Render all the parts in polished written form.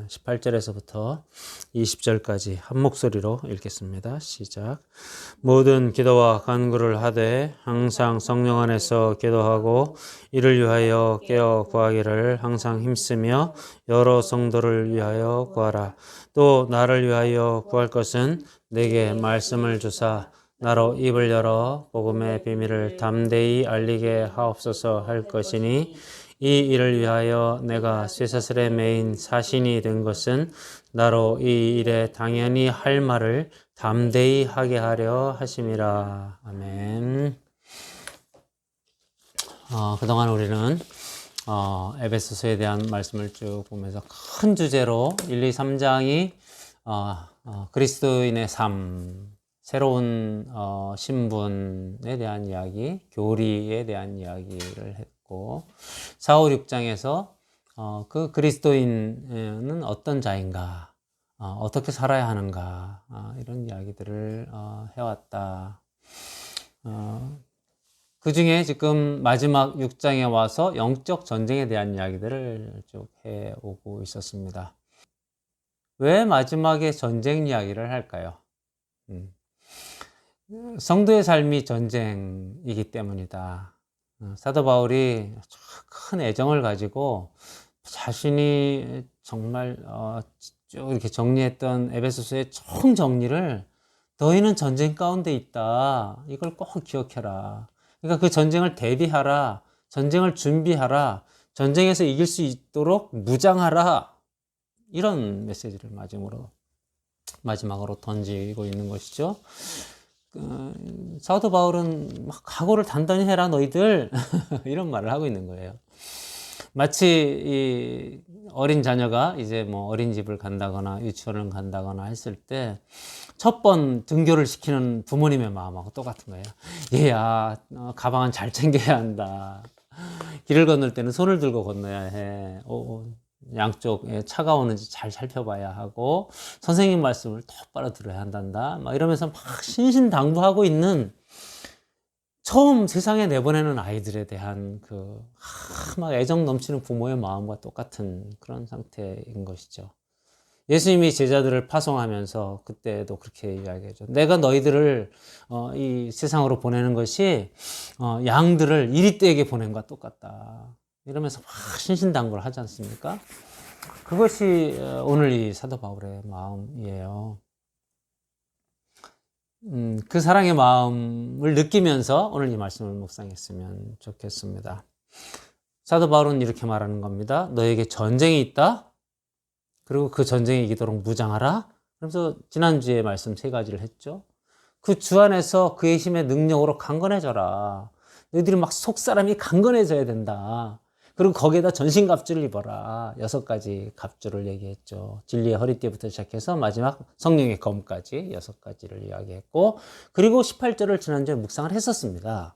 18절에서부터 20절까지 한 목소리로 읽겠습니다. 시작. 모든 기도와 간구를 하되 항상 성령 안에서 기도하고 이를 위하여 깨어 구하기를 항상 힘쓰며 여러 성도를 위하여 구하라. 또 나를 위하여 구할 것은 내게 말씀을 주사 나로 입을 열어 복음의 비밀을 담대히 알리게 하옵소서 할 것이니 이 일을 위하여 내가 쇠사슬에 매인 사신이 된 것은 나로 이 일에 당연히 할 말을 담대히 하게 하려 하심이라. 아멘. 그동안 우리는 에베소서에 대한 말씀을 쭉 보면서 큰 주제로 1, 2, 3장이 그리스도인의 삶, 새로운 신분에 대한 이야기, 교리에 대한 이야기를 했고 4, 5, 6장에서 그 그리스도인은 어떤 자인가, 어떻게 살아야 하는가, 이런 이야기들을 해왔다. 그 중에 지금 마지막 6장에 와서 영적 전쟁에 대한 이야기들을 쭉 해오고 있었습니다. 왜 마지막에 전쟁 이야기를 할까요? 성도의 삶이 전쟁이기 때문이다. 사도 바울이 큰 애정을 가지고 자신이 정말 쭉 이렇게 정리했던 에베소서의 총 정리를 너희는 전쟁 가운데 있다. 이걸 꼭 기억해라. 그러니까 그 전쟁을 대비하라. 전쟁을 준비하라. 전쟁에서 이길 수 있도록 무장하라. 이런 메시지를 마지막으로 던지고 있는 것이죠. 사도 바울은 막 각오를 단단히 해라 너희들 이런 말을 하고 있는 거예요. 마치 이 어린 자녀가 이제 뭐 어린이집을 간다거나 유치원을 간다거나 했을 때 첫 번 등교를 시키는 부모님의 마음하고 똑같은 거예요. 얘야, 가방은 잘 챙겨야 한다. 길을 건널 때는 손을 들고 건너야 해. 양쪽에 차가 오는지 잘 살펴봐야 하고 선생님 말씀을 똑바로 들어야 한단다. 막 이러면서 막 신신당부하고 있는 처음 세상에 내보내는 아이들에 대한 막 애정 넘치는 부모의 마음과 똑같은 그런 상태인 것이죠. 예수님이 제자들을 파송하면서 그때도 그렇게 이야기하죠. 내가 너희들을 이 세상으로 보내는 것이 양들을 이리떼에게 보낸 것과 똑같다. 이러면서 막 신신당부를 하지 않습니까? 그것이 오늘 이 사도 바울의 마음이에요. 그 사랑의 마음을 느끼면서 오늘 이 말씀을 묵상했으면 좋겠습니다. 사도 바울은 이렇게 말하는 겁니다. 너에게 전쟁이 있다. 그리고 그 전쟁에 이기도록 무장하라. 그래서 지난주에 말씀 3가지를 했죠. 그 주 안에서 그의 힘의 능력으로 강건해져라. 너희들이 막 속사람이 강건해져야 된다. 그리고 거기에다 전신갑주를 입어라. 6가지 갑주를 얘기했죠. 진리의 허리띠부터 시작해서 마지막 성령의 검까지 6가지를 이야기했고, 그리고 18절을 지난주에 묵상을 했었습니다.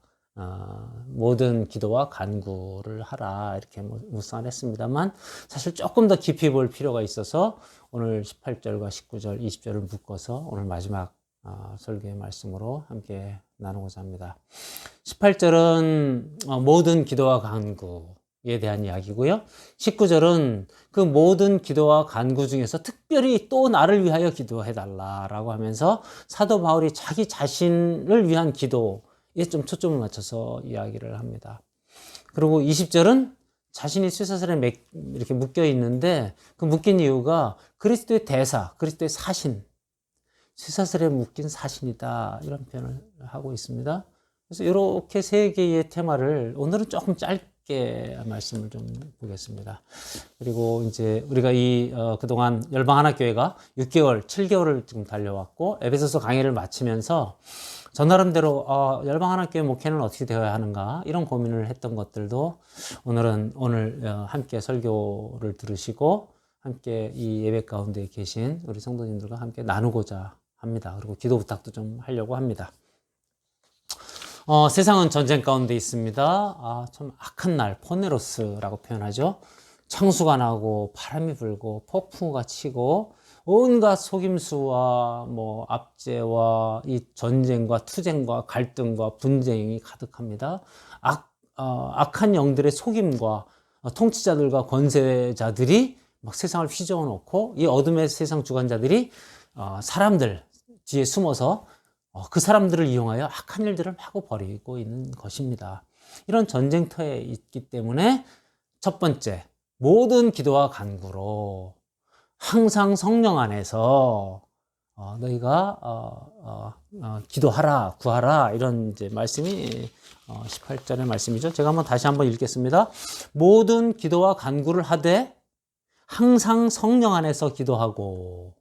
모든 기도와 간구를 하라 이렇게 묵상을 했습니다만 사실 조금 더 깊이 볼 필요가 있어서 오늘 18절과 19절, 20절을 묶어서 오늘 마지막 설교의 말씀으로 함께 나누고자 합니다. 18절은 모든 기도와 간구에 대한 이야기고요. 19절은 그 모든 기도와 간구 중에서 특별히 또 나를 위하여 기도해달라라고 하면서 사도 바울이 자기 자신을 위한 기도에 좀 초점을 맞춰서 이야기를 합니다. 그리고 20절은 자신이 쇠사슬에 이렇게 묶여 있는데 그 묶인 이유가 그리스도의 대사, 그리스도의 사신, 쇠사슬에 묶인 사신이다 이런 표현을 하고 있습니다. 그래서 이렇게 3개의 테마를 오늘은 조금 짧게 말씀을 좀 보겠습니다. 그리고 이제 우리가 그동안 열방하나교회가 6개월, 7개월을 지금 달려왔고 에베소서 강의를 마치면서 저 나름대로 열방하나교회 목회는 어떻게 되어야 하는가 이런 고민을 했던 것들도 오늘 함께 설교를 들으시고 함께 이 예배 가운데 계신 우리 성도님들과 함께 나누고자 합니다. 그리고 기도 부탁도 좀 하려고 합니다. 세상은 전쟁 가운데 있습니다. 참 악한 날, 포네로스라고 표현하죠. 창수가 나고 바람이 불고 폭풍우가 치고 온갖 속임수와 압제와 이 전쟁과 투쟁과 갈등과 분쟁이 가득합니다. 악한 영들의 속임과 통치자들과 권세자들이 막 세상을 휘저어 놓고 이 어둠의 세상 주관자들이 사람들 뒤에 숨어서 그 사람들을 이용하여 악한 일들을 하고 벌이고 있는 것입니다. 이런 전쟁터에 있기 때문에 첫 번째, 모든 기도와 간구로 항상 성령 안에서 너희가 기도하라, 구하라, 이런 이제 말씀이 18절의 말씀이죠. 제가 다시 한번 읽겠습니다. 모든 기도와 간구를 하되 항상 성령 안에서 기도하고,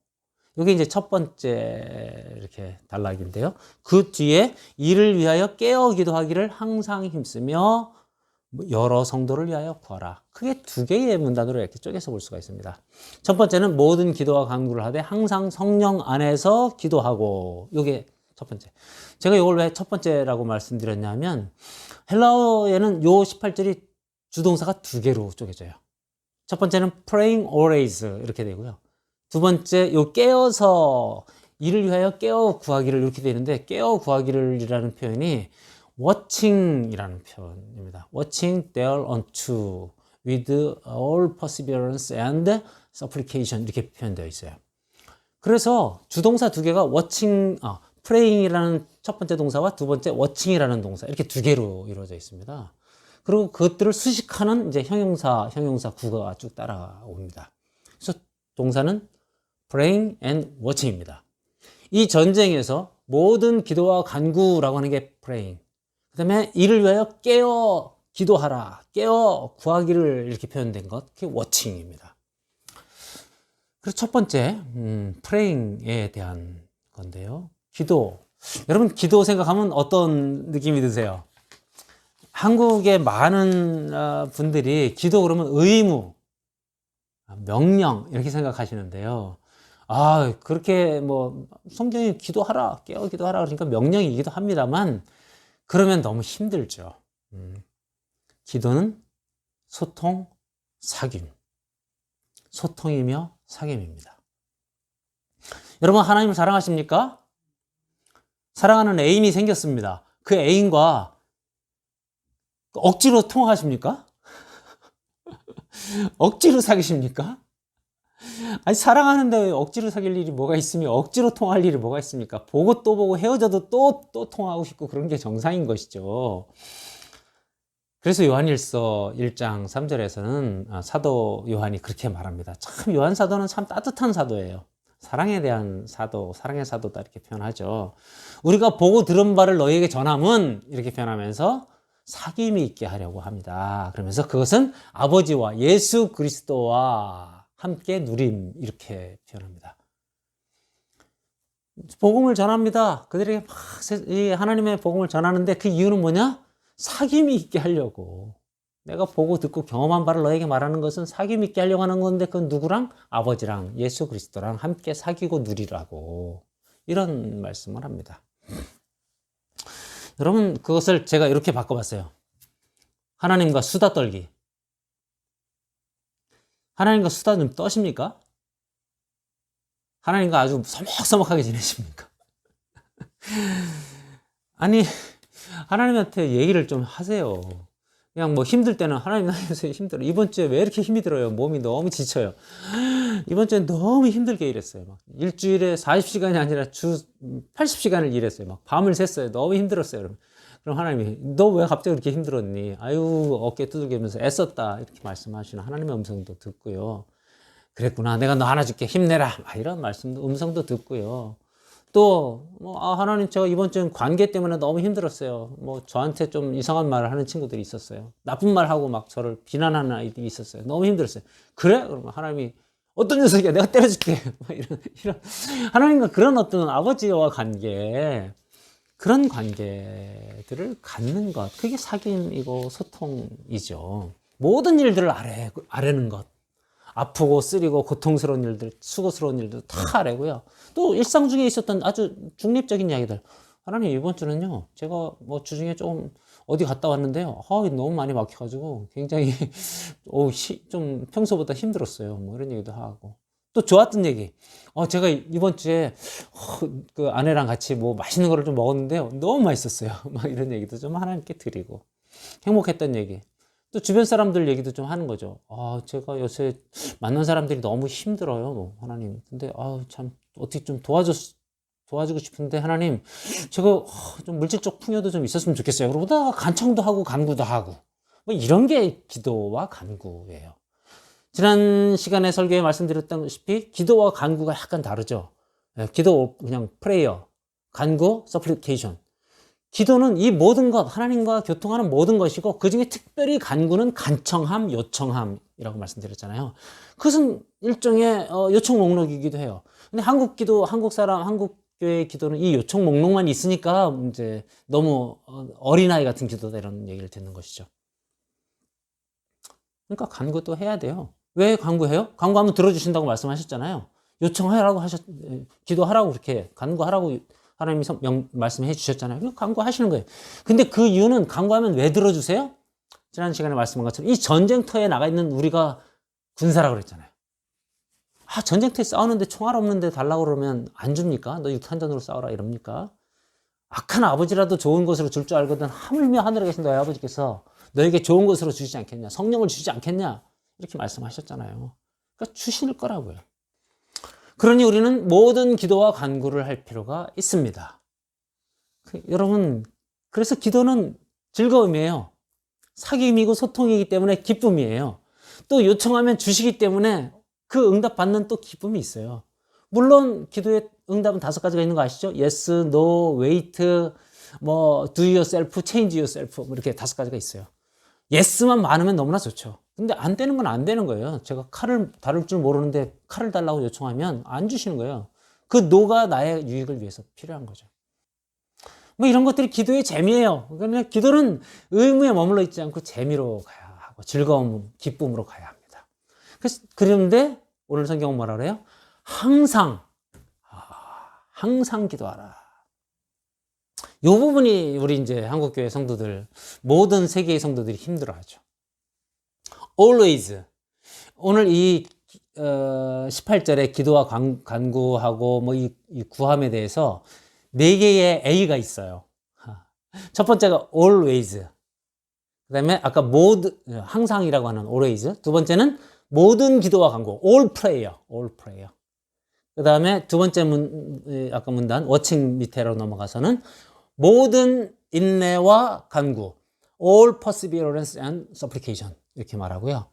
이게 이제 첫 번째 이렇게 단락인데요. 그 뒤에 이를 위하여 깨어 기도하기를 항상 힘쓰며 여러 성도를 위하여 구하라. 크게 두 개의 문단으로 이렇게 쪼개서 볼 수가 있습니다. 첫 번째는 모든 기도와 간구를 하되 항상 성령 안에서 기도하고, 이게 첫 번째. 제가 이걸 왜 첫 번째라고 말씀드렸냐면 헬라어에는 요 18절이 주동사가 두 개로 쪼개져요. 첫 번째는 praying always 이렇게 되고요. 두 번째 요 깨어서 이를 위하여 깨어 구하기를 이렇게 되는데, 깨어 구하기를 이라는 표현이 watching이라는 표현입니다. watching there unto with all perseverance and supplication 이렇게 표현되어 있어요. 그래서 주동사 두 개가 watching, praying이라는 첫 번째 동사와 두 번째 watching이라는 동사 이렇게 두 개로 이루어져 있습니다. 그리고 그것들을 수식하는 이제 형용사 구가 쭉 따라옵니다. 그래서 동사는 praying and watching입니다. 이 전쟁에서 모든 기도와 간구라고 하는 게 praying. 그 다음에 이를 위하여 깨어 기도하라, 깨어 구하기를 이렇게 표현된 것, 그게 watching입니다. 그래서 첫 번째, praying에 대한 건데요. 기도. 여러분, 기도 생각하면 어떤 느낌이 드세요? 한국의 많은 분들이 기도 그러면 의무, 명령, 이렇게 생각하시는데요. 그렇게 성경이 기도하라, 깨어 기도하라 그러니까 명령이기도 합니다만, 그러면 너무 힘들죠. 기도는 소통, 사귐. 소통이며 사귐입니다. 여러분, 하나님을 사랑하십니까? 사랑하는 애인이 생겼습니다. 그 애인과 억지로 통화하십니까? 억지로 사귀십니까? 아니, 사랑하는데 억지로 사귈 일이 뭐가 있으며 억지로 통화할 일이 뭐가 있습니까? 보고 또 보고 헤어져도 또 통화하고 싶고 그런 게 정상인 것이죠. 그래서 요한일서 1장 3절에서는 사도 요한이 그렇게 말합니다. 참 요한 사도는 참 따뜻한 사도예요. 사랑에 대한 사도, 사랑의 사도다 이렇게 표현하죠. 우리가 보고 들은 바를 너희에게 전함은 이렇게 표현하면서 사귐이 있게 하려고 합니다. 그러면서 그것은 아버지와 예수 그리스도와 함께 누림 이렇게 표현합니다. 복음을 전합니다. 그들에게 막 하나님의 복음을 전하는데 그 이유는 뭐냐? 사귐이 있게 하려고. 내가 보고 듣고 경험한 바를 너에게 말하는 것은 사귐 있게 하려고 하는 건데, 그건 누구랑? 아버지랑 예수 그리스도랑 함께 사귀고 누리라고, 이런 말씀을 합니다. 여러분, 그것을 제가 이렇게 바꿔봤어요. 하나님과 수다 떨기. 하나님과 수다 좀 떠십니까? 하나님과 아주 서먹서먹하게 지내십니까? 아니, 하나님한테 얘기를 좀 하세요. 그냥 힘들 때는 하나님, 나 요새 힘들어. 이번 주에 왜 이렇게 힘이 들어요? 몸이 너무 지쳐요. 이번 주에 너무 힘들게 일했어요. 일주일에 40시간이 아니라 주 80시간을 일했어요. 밤을 샜어요. 너무 힘들었어요. 그럼 하나님이, 너 왜 갑자기 그렇게 힘들었니? 아유, 어깨 두들기면서 애썼다, 이렇게 말씀하시는 하나님의 음성도 듣고요. 그랬구나, 내가 너 하나 줄게, 힘내라, 이런 음성도 듣고요. 또 하나님, 제가 이번 주엔 관계 때문에 너무 힘들었어요. 저한테 좀 이상한 말을 하는 친구들이 있었어요. 나쁜 말 하고 저를 비난하는 아이들이 있었어요. 너무 힘들었어요. 그래? 그러면 하나님이, 어떤 녀석이야, 내가 때려줄게, 이런 하나님과 그런 어떤 아버지와 관계, 그런 관계들을 갖는 것, 그게 사귐이고 소통이죠. 모든 일들을 아뢰는 것, 아프고 쓰리고 고통스러운 일들, 수고스러운 일들 다 아뢰고요. 또 일상 중에 있었던 아주 중립적인 이야기들, 하나님, 이번 주는요, 제가 주중에 좀 어디 갔다 왔는데요, 너무 많이 막혀가지고 굉장히 좀 평소보다 힘들었어요. 이런 얘기도 하고, 또 좋았던 얘기, 제가 이번 주에 그 아내랑 같이 맛있는 거를 좀 먹었는데요, 너무 맛있었어요. 이런 얘기도 좀 하나님께 드리고, 행복했던 얘기, 또 주변 사람들 얘기도 좀 하는 거죠. 제가 요새 만난 사람들이 너무 힘들어요. 뭐, 하나님. 근데, 참, 어떻게 좀 도와주고 싶은데, 하나님, 제가 좀 물질적 풍요도 좀 있었으면 좋겠어요. 그러다 간청도 하고 간구도 하고. 뭐 이런 게 기도와 간구예요. 지난 시간에 설교에 말씀드렸다시피 기도와 간구가 약간 다르죠. 기도 그냥 프레이어, 간구, 서플리케이션. 기도는 이 모든 것, 하나님과 교통하는 모든 것이고 그중에 특별히 간구는 간청함, 요청함이라고 말씀드렸잖아요. 그것은 일종의 요청 목록이기도 해요. 근데 한국 교회 기도는 이 요청 목록만 있으니까 이제 너무 어린아이 같은 기도다 이런 얘기를 듣는 것이죠. 그러니까 간구도 해야 돼요. 왜 간구해요? 간구하면 들어주신다고 말씀하셨잖아요. 요청하라고 기도하라고 그렇게 간구하라고 하나님이 말씀해 주셨잖아요. 간구하시는 거예요. 근데 그 이유는 간구하면 왜 들어주세요? 지난 시간에 말씀한 것처럼 이 전쟁터에 나가 있는 우리가 군사라고 그랬잖아요. 전쟁터에 싸우는데 총알 없는데 달라고 그러면 안 줍니까? 너 육탄전으로 싸워라 이럽니까? 악한 아버지라도 좋은 것으로 줄 줄 알거든 하물며 하늘에 계신 너희 아버지께서 너에게 좋은 것으로 주시지 않겠냐? 성령을 주시지 않겠냐? 이렇게 말씀하셨잖아요. 그러니까 주실 거라고요. 그러니 우리는 모든 기도와 간구를 할 필요가 있습니다. 여러분, 그래서 기도는 즐거움이에요. 사귐이고 소통이기 때문에 기쁨이에요. 또 요청하면 주시기 때문에 그 응답 받는 또 기쁨이 있어요. 물론 기도의 응답은 5가지가 있는 거 아시죠? Yes, No, Wait, 뭐 Do yourself, Change yourself 뭐 이렇게 5가지가 있어요. Yes만 많으면 너무나 좋죠. 근데 안 되는 건 안 되는 거예요. 제가 칼을 다룰 줄 모르는데 칼을 달라고 요청하면 안 주시는 거예요. 그 노가 나의 유익을 위해서 필요한 거죠. 뭐 이런 것들이 기도의 재미예요. 그러니까 기도는 의무에 머물러 있지 않고 재미로 가야 하고 즐거움, 기쁨으로 가야 합니다. 그런데 오늘 성경은 뭐라 그래요? 항상 기도하라. 이 부분이 우리 이제 한국교회 성도들, 모든 세계의 성도들이 힘들어하죠. always. 오늘 이 18절에 기도와 간구하고 뭐 이 구함에 대해서 4개의 A가 있어요. 첫 번째가 always. 그다음에 아까 항상이라고 하는 always. 두 번째는 모든 기도와 간구, all prayer. 그다음에 두 번째 아까 문단 워칭 밑에로 넘어가서는 모든 인내와 간구, all perseverance and supplication 이렇게 말하고요.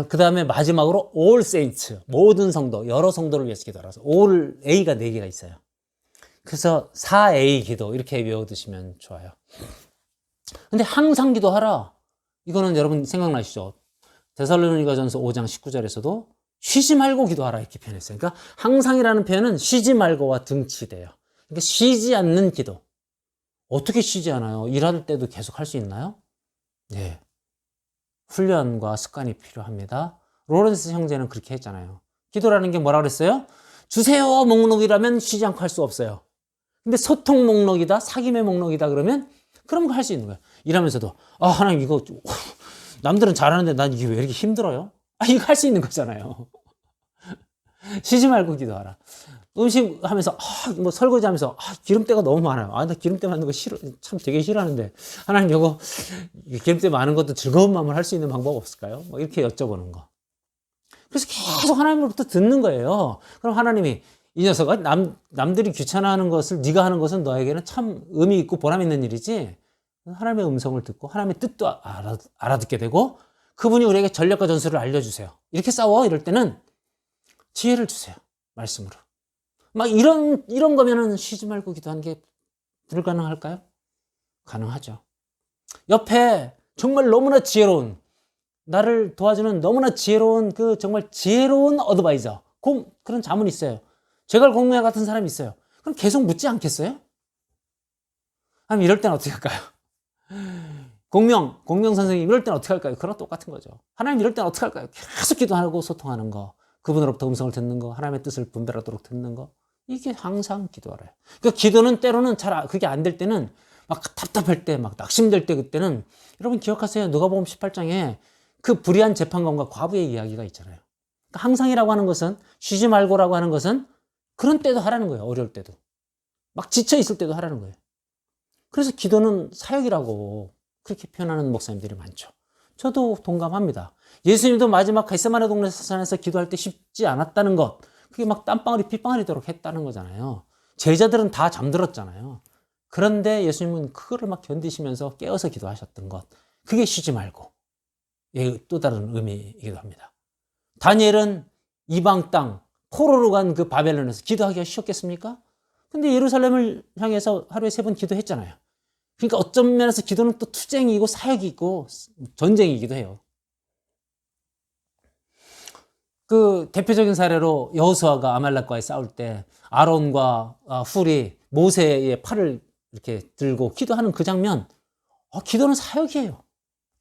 그 다음에 마지막으로 all saints, 모든 성도, 여러 성도를 위해서 기도하라서 all A가 4개가 있어요. 그래서 4A 기도 이렇게 외워두시면 좋아요. 근데 항상 기도하라. 이거는 여러분 생각나시죠? 데살로니가전서 5장 19절에서도 쉬지 말고 기도하라 이렇게 표현했어요. 그러니까 항상이라는 표현은 쉬지 말고와 등치돼요. 그러니까 쉬지 않는 기도. 어떻게 쉬지 않아요? 일할 때도 계속 할 수 있나요? 네. 훈련과 습관이 필요합니다. 로렌스 형제는 그렇게 했잖아요. 기도라는 게 뭐라 그랬어요? 주세요 목록이라면 쉬지 않고 할 수 없어요. 근데 소통 목록이다, 사귐의 목록이다 그러면 그런 거 할 수 있는 거예요. 일하면서도 하나님 이거 남들은 잘하는데 난 이게 왜 이렇게 힘들어요? 이거 할 수 있는 거잖아요. 쉬지 말고 기도하라. 음식 하면서 뭐 설거지 하면서 기름때가 너무 많아요. 나 기름때 많은 거 싫어. 참 되게 싫어하는데 하나님 이거 기름때 많은 것도 즐거운 마음을 할 수 있는 방법 없을까요? 뭐 이렇게 여쭤보는 거. 그래서 계속 하나님으로부터 듣는 거예요. 그럼 하나님이 이 녀석아 남들이 귀찮아하는 것을 네가 하는 것은 너에게는 참 의미 있고 보람 있는 일이지. 하나님의 음성을 듣고 하나님의 뜻도 알아듣게 되고 그분이 우리에게 전략과 전술을 알려주세요. 이렇게 싸워 이럴 때는 지혜를 주세요. 말씀으로. 막 이런 거면은 쉬지 말고 기도하는 게 불가능할까요? 가능하죠. 옆에 정말 너무나 지혜로운, 나를 도와주는 너무나 지혜로운 정말 지혜로운 어드바이저, 그런 자문이 있어요. 제갈 공무야 같은 사람이 있어요. 그럼 계속 묻지 않겠어요? 아니면 이럴 때는 어떻게 할까요? 공명 선생님 이럴 때는 어떻게 할까요? 그런 똑같은 거죠. 하나님 이럴 때는 어떻게 할까요? 계속 기도하고 소통하는 거, 그분으로부터 음성을 듣는 거, 하나님의 뜻을 분별하도록 듣는 거, 이게 항상 기도하래요. 그러니까 기도는 때로는 그게 안 될 때는 막 답답할 때, 막 낙심될 때 그때는 여러분 기억하세요. 누가복음 18장에 그 불의한 재판관과 과부의 이야기가 있잖아요. 그러니까 항상이라고 하는 것은 쉬지 말고라고 하는 것은 그런 때도 하라는 거예요. 어려울 때도. 막 지쳐 있을 때도 하라는 거예요. 그래서 기도는 사역이라고 그렇게 표현하는 목사님들이 많죠. 저도 동감합니다. 예수님도 마지막 겟세마네 동네 산에서 기도할 때 쉽지 않았다는 것, 그게 막 땀방울이 핏방울이도록 했다는 거잖아요. 제자들은 다 잠들었잖아요. 그런데 예수님은 그거를 막 견디시면서 깨어서 기도하셨던 것, 그게 쉬지 말고 또 다른 의미이기도 합니다. 다니엘은 이방 땅 포로로 간 그 바벨론에서 기도하기가 쉬웠겠습니까? 근데 예루살렘을 향해서 하루에 3번 기도했잖아요. 그러니까 어떤 면에서 기도는 또 투쟁이고 사역이고 전쟁이기도 해요. 그 대표적인 사례로 여호수아가 아말렉과의 싸울 때 아론과 훌이 모세의 팔을 이렇게 들고 기도하는 그 장면, 기도는 사역이에요.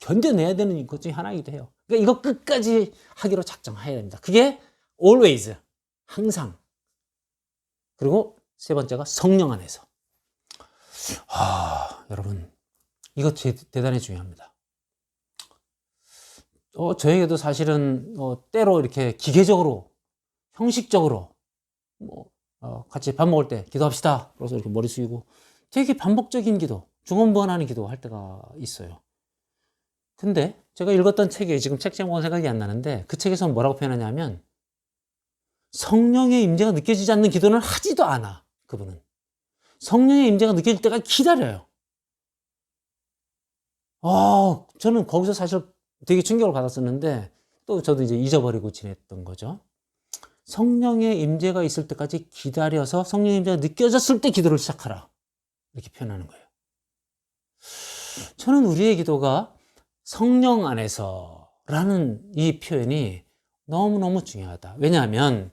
견뎌내야 되는 것 중에 하나이기도 해요. 그러니까 이거 끝까지 하기로 작정해야 됩니다. 그게 always, 항상. 그리고 세 번째가 성령 안에서. 여러분, 이거 대단히 중요합니다. 저에게도 사실은 때로 이렇게 기계적으로, 형식적으로 같이 밥 먹을 때 기도합시다. 그래서 이렇게 머리 숙이고 되게 반복적인 기도, 중언부언하는 기도 할 때가 있어요. 근데 제가 읽었던 책에 지금 책 제목은 생각이 안 나는데 그 책에서 뭐라고 표현하냐면 성령의 임재가 느껴지지 않는 기도는 하지도 않아. 그분은 성령의 임재가 느껴질 때까지 기다려요. 저는 거기서 사실 되게 충격을 받았었는데 또 저도 이제 잊어버리고 지냈던 거죠. 성령의 임재가 있을 때까지 기다려서 성령의 임재가 느껴졌을 때 기도를 시작하라. 이렇게 표현하는 거예요. 저는 우리의 기도가 성령 안에서라는 이 표현이 너무너무 중요하다. 왜냐하면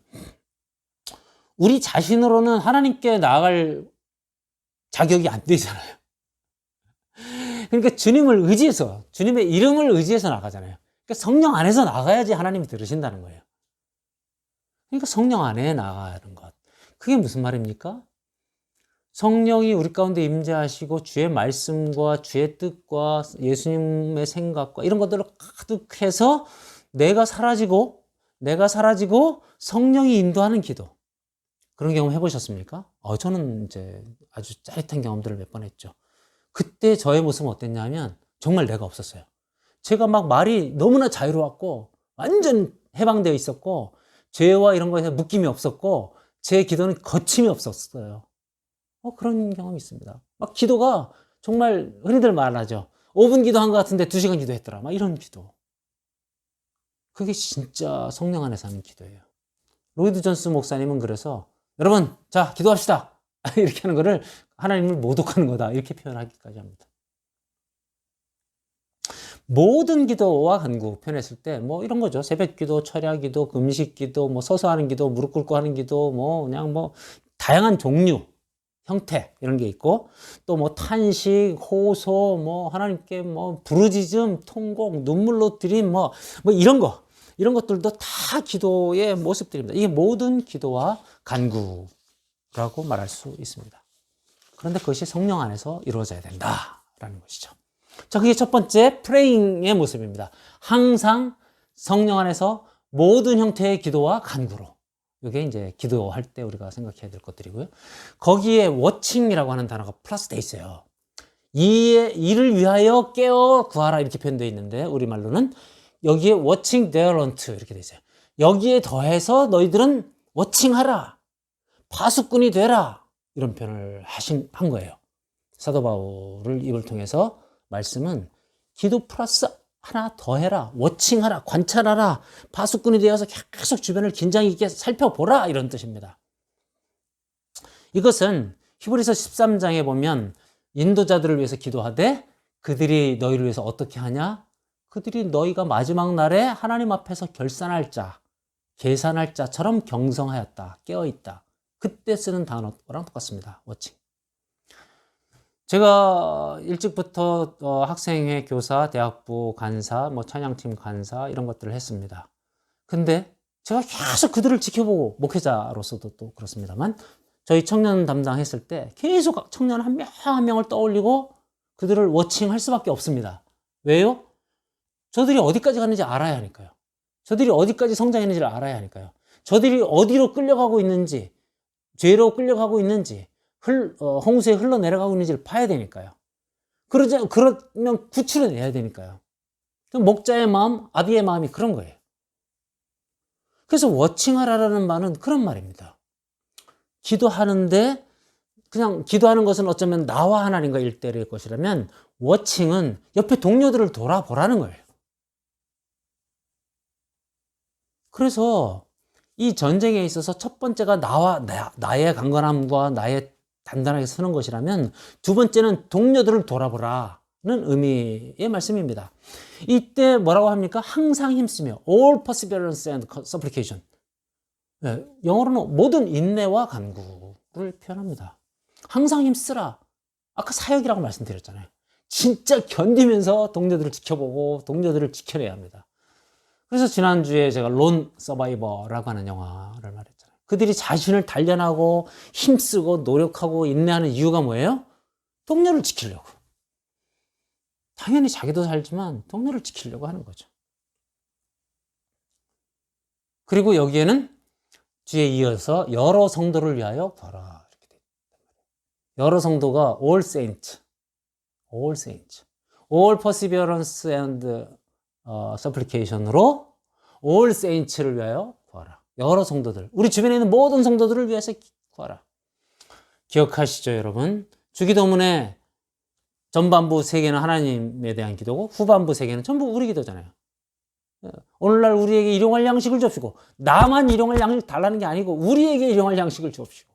우리 자신으로는 하나님께 나아갈 자격이 안 되잖아요. 그러니까 주님을 의지해서, 주님의 이름을 의지해서 나가잖아요. 그러니까 성령 안에서 나가야지 하나님이 들으신다는 거예요. 그러니까 성령 안에 나가는 것. 그게 무슨 말입니까? 성령이 우리 가운데 임재하시고 주의 말씀과 주의 뜻과 예수님의 생각과 이런 것들을 가득해서 내가 사라지고 성령이 인도하는 기도. 그런 경험 해보셨습니까? 저는 이제 아주 짜릿한 경험들을 몇 번 했죠. 그때 저의 모습은 어땠냐면 정말 내가 없었어요. 제가 막 말이 너무나 자유로웠고 완전 해방되어 있었고 죄와 이런 거에서 묶임이 없었고 제 기도는 거침이 없었어요. 그런 경험이 있습니다. 막 기도가 정말 흔히들 말하죠. 5분 기도한 것 같은데 2시간 기도했더라. 막 이런 기도. 그게 진짜 성령 안에서 하는 기도예요. 로이드 존스 목사님은 그래서 여러분, 자, 기도합시다. 이렇게 하는 거를 하나님을 모독하는 거다. 이렇게 표현하기까지 합니다. 모든 기도와 간구 표현했을 때 뭐 이런 거죠. 새벽 기도, 철야 기도, 금식 기도, 뭐 서서 하는 기도, 무릎 꿇고 하는 기도, 뭐 그냥 뭐 다양한 종류, 형태 이런 게 있고 또 뭐 탄식, 호소, 뭐 하나님께 뭐 부르짖음, 통곡, 눈물로 드림 뭐 이런 것들도 다 기도의 모습들입니다. 이게 모든 기도와 간구라고 말할 수 있습니다. 그런데 그것이 성령 안에서 이루어져야 된다라는 것이죠. 자, 그게 첫 번째 프레잉의 모습입니다. 항상 성령 안에서 모든 형태의 기도와 간구로. 이게 이제 기도할 때 우리가 생각해야 될 것들이고요. 거기에 워칭이라고 하는 단어가 플러스 돼 있어요. 이를 위하여 깨어 구하라 이렇게 표현되어 있는데 우리말로는 여기에 워칭 데어런트 이렇게 돼 있어요. 여기에 더해서 너희들은 워칭하라. 파수꾼이 되라. 이런 표현을 한 거예요. 사도 바울을 입을 통해서 말씀은 기도 플러스 하나 더 해라. 워칭하라. 관찰하라. 파수꾼이 되어서 계속 주변을 긴장 있게 살펴보라. 이런 뜻입니다. 이것은 히브리서 13장에 보면 인도자들을 위해서 기도하되 그들이 너희를 위해서 어떻게 하냐? 그들이 너희가 마지막 날에 하나님 앞에서 결산할 자, 계산할 자처럼 경성하였다. 깨어있다. 그때 쓰는 단어랑 똑같습니다. 워칭. 제가 일찍부터 학생회 교사, 대학부 간사, 뭐 찬양팀 간사 이런 것들을 했습니다. 근데 제가 계속 그들을 지켜보고 목회자로서도 또 그렇습니다만 저희 청년 담당했을 때 계속 청년 한 명 한 명을 떠올리고 그들을 워칭할 수밖에 없습니다. 왜요? 저들이 어디까지 갔는지 알아야 하니까요. 저들이 어디까지 성장했는지를 알아야 하니까요. 저들이 어디로 끌려가고 있는지, 죄로 끌려가고 있는지, 홍수에 흘러내려가고 있는지를 봐야 되니까요. 그러면 구출해내야 되니까요. 목자의 마음, 아비의 마음이 그런 거예요. 그래서 워칭하라라는 말은 그런 말입니다. 기도하는데 그냥 기도하는 것은 어쩌면 나와 하나님과 일대일일 것이라면 워칭은 옆에 동료들을 돌아보라는 거예요. 그래서 이 전쟁에 있어서 첫 번째가 나의 강건함과 나의 단단하게 서는 것이라면 두 번째는 동료들을 돌아보라는 의미의 말씀입니다. 이때 뭐라고 합니까? 항상 힘쓰며 all perseverance and supplication. 네, 영어로는 모든 인내와 간구를 표현합니다. 항상 힘쓰라. 아까 사역이라고 말씀드렸잖아요. 진짜 견디면서 동료들을 지켜보고 동료들을 지켜내야 합니다. 그래서 지난주에 제가 론 서바이버라고 하는 영화를 말했잖아요. 그들이 자신을 단련하고 힘쓰고 노력하고 인내하는 이유가 뭐예요? 동료를 지키려고. 당연히 자기도 살지만 동료를 지키려고 하는 거죠. 그리고 여기에는 뒤에 이어서 여러 성도를 위하여 구하라. 이렇게 돼 있단 말이에요. 여러 성도가 all saints, all saints, all perseverance and supplication으로 all saints를 위하여 구하라. 여러 성도들, 우리 주변에 있는 모든 성도들을 위해서 구하라. 기억하시죠, 여러분? 주기도문의 전반부 세 개는 하나님에 대한 기도고 후반부 세 개는 전부 우리 기도잖아요. 오늘날 우리에게 일용할 양식을 줍시고, 나만 일용할 양식 달라는 게 아니고 우리에게 일용할 양식을 줍시고.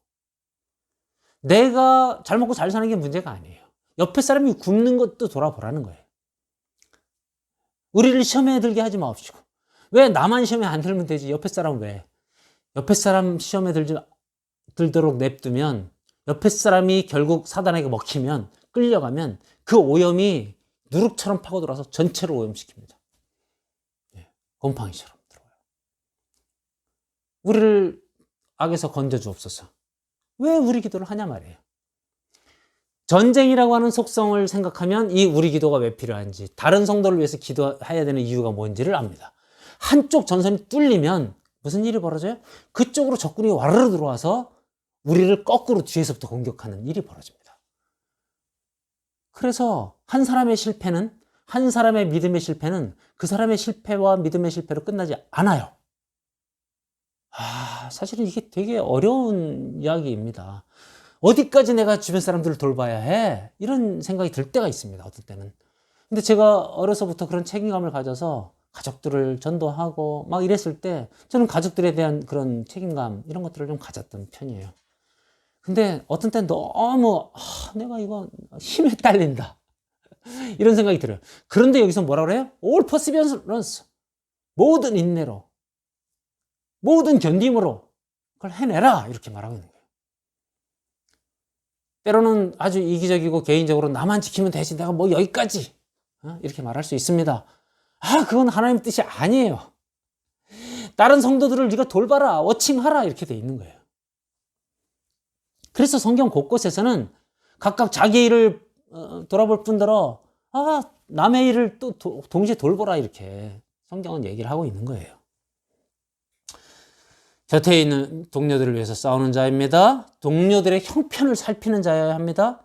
내가 잘 먹고 잘 사는 게 문제가 아니에요. 옆에 사람이 굶는 것도 돌아보라는 거예요. 우리를 시험에 들게 하지 마옵시고. 왜 나만 시험에 안 들면 되지? 옆에 사람은 왜? 옆에 사람 시험에 들도록 냅두면 옆에 사람이 결국 사단에게 먹히면 끌려가면 그 오염이 누룩처럼 파고들어서 전체를 오염시킵니다. 곰팡이처럼 들어와요. 우리를 악에서 건져 주옵소서. 왜 우리 기도를 하냐 말이에요. 전쟁이라고 하는 속성을 생각하면 이 우리 기도가 왜 필요한지, 다른 성도를 위해서 기도해야 되는 이유가 뭔지를 압니다. 한쪽 전선이 뚫리면 무슨 일이 벌어져요? 그쪽으로 적군이 와르르 들어와서 우리를 거꾸로 뒤에서부터 공격하는 일이 벌어집니다. 그래서 한 사람의 실패는, 한 사람의 믿음의 실패는 그 사람의 실패와 믿음의 실패로 끝나지 않아요. 사실은 이게 되게 어려운 이야기입니다. 어디까지 내가 주변 사람들을 돌봐야 해? 이런 생각이 들 때가 있습니다. 어떨 때는. 근데 제가 어려서부터 그런 책임감을 가져서 가족들을 전도하고 막 이랬을 때 저는 가족들에 대한 그런 책임감 이런 것들을 좀 가졌던 편이에요. 근데 어떤 때는 너무 내가 이거 힘에 딸린다. 이런 생각이 들어요. 그런데 여기서 뭐라 그래요? all perseverance. 모든 인내로, 모든 견딤으로 그걸 해내라. 이렇게 말하고 있는 거예요. 때로는 아주 이기적이고 개인적으로 나만 지키면 되지. 내가 뭐 여기까지. 이렇게 말할 수 있습니다. 그건 하나님 뜻이 아니에요. 다른 성도들을 네가 돌봐라. 워칭하라. 이렇게 돼 있는 거예요. 그래서 성경 곳곳에서는 각각 자기 일을 돌아볼 뿐더러 남의 일을 또 동시에 돌보라 이렇게 성경은 얘기를 하고 있는 거예요. 곁에 있는 동료들을 위해서 싸우는 자입니다. 동료들의 형편을 살피는 자여야 합니다.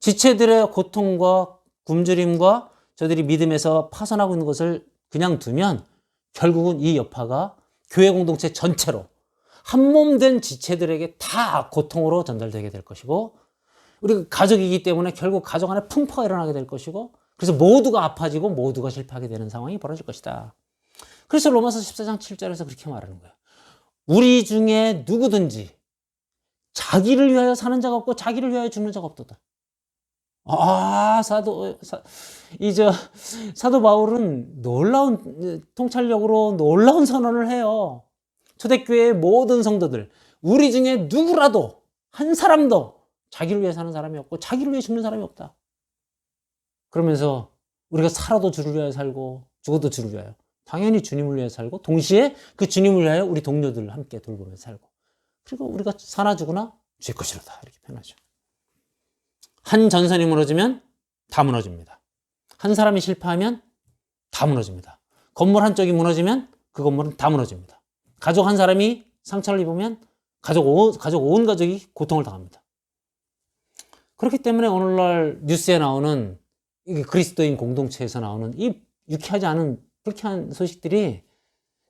지체들의 고통과 굶주림과 저들이 믿음에서 파선하고 있는 것을 그냥 두면 결국은 이 여파가 교회 공동체 전체로 한몸된 지체들에게 다 고통으로 전달되게 될 것이고, 우리가 가족이기 때문에 결국 가족 안에 풍파가 일어나게 될 것이고, 그래서 모두가 아파지고 모두가 실패하게 되는 상황이 벌어질 것이다. 그래서 로마서 14장 7절에서 그렇게 말하는 거예요. 우리 중에 누구든지 자기를 위하여 사는 자가 없고 자기를 위하여 죽는 자가 없도다. 사도 바울은 놀라운 통찰력으로 놀라운 선언을 해요. 초대교회의 모든 성도들, 우리 중에 누구라도 한 사람도 자기를 위해 사는 사람이 없고 자기를 위해 죽는 사람이 없다. 그러면서 우리가 살아도 주를 위하여 살고 죽어도 주를 위하여, 당연히 주님을 위해 살고 동시에 그 주님을 위하여 우리 동료들을 함께 돌보면서 살고, 그리고 우리가 사나 죽으나 주의 것이로다 이렇게 표현하죠. 한 전선이 무너지면 다 무너집니다. 한 사람이 실패하면 다 무너집니다. 건물 한쪽이 무너지면 그 건물은 다 무너집니다. 가족 한 사람이 상처를 입으면 온 가족이 고통을 당합니다. 그렇기 때문에 오늘날 뉴스에 나오는 이게 그리스도인 공동체에서 나오는 이 유쾌하지 않은 불쾌한 소식들이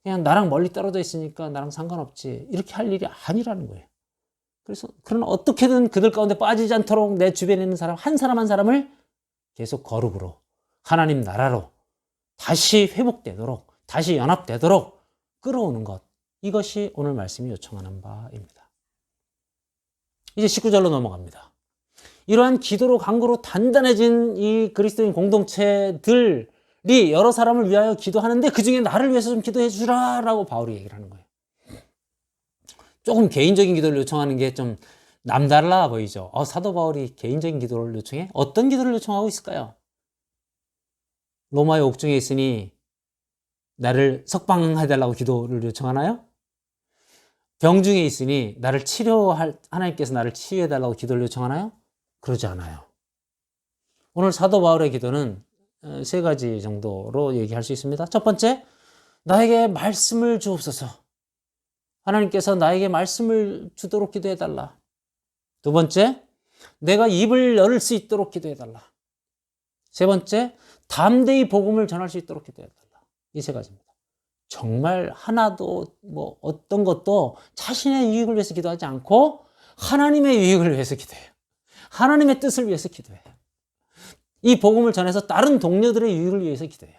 그냥 나랑 멀리 떨어져 있으니까 나랑 상관없지, 이렇게 할 일이 아니라는 거예요. 그래서 그러나 어떻게든 그들 가운데 빠지지 않도록 내 주변에 있는 사람 한 사람 한 사람을 계속 거룩으로 하나님 나라로 다시 회복되도록, 다시 연합되도록 끌어오는 것, 이것이 오늘 말씀이 요청하는 바입니다. 이제 19절로 넘어갑니다. 이러한 기도로 간구로 단단해진 이 그리스도인 공동체들이 여러 사람을 위하여 기도하는데 그 중에 나를 위해서 좀 기도해 주라라고 바울이 얘기를 하는 거예요. 조금 개인적인 기도를 요청하는 게 좀 남달라 보이죠. 사도 바울이 개인적인 기도를 요청해? 어떤 기도를 요청하고 있을까요? 로마의 옥중에 있으니 나를 석방해달라고 기도를 요청하나요? 병중에 있으니 나를 하나님께서 나를 치유해달라고 기도를 요청하나요? 그러지 않아요. 오늘 사도 바울의 기도는 세 가지 정도로 얘기할 수 있습니다. 첫 번째, 나에게 말씀을 주옵소서. 하나님께서 나에게 말씀을 주도록 기도해달라. 두 번째, 내가 입을 열을 수 있도록 기도해달라. 세 번째, 담대히 복음을 전할 수 있도록 기도해달라. 이 세 가지입니다. 정말 하나도 어떤 것도 자신의 유익을 위해서 기도하지 않고 하나님의 유익을 위해서 기도해요. 하나님의 뜻을 위해서 기도해요. 이 복음을 전해서 다른 동료들의 유익을 위해서 기도해요.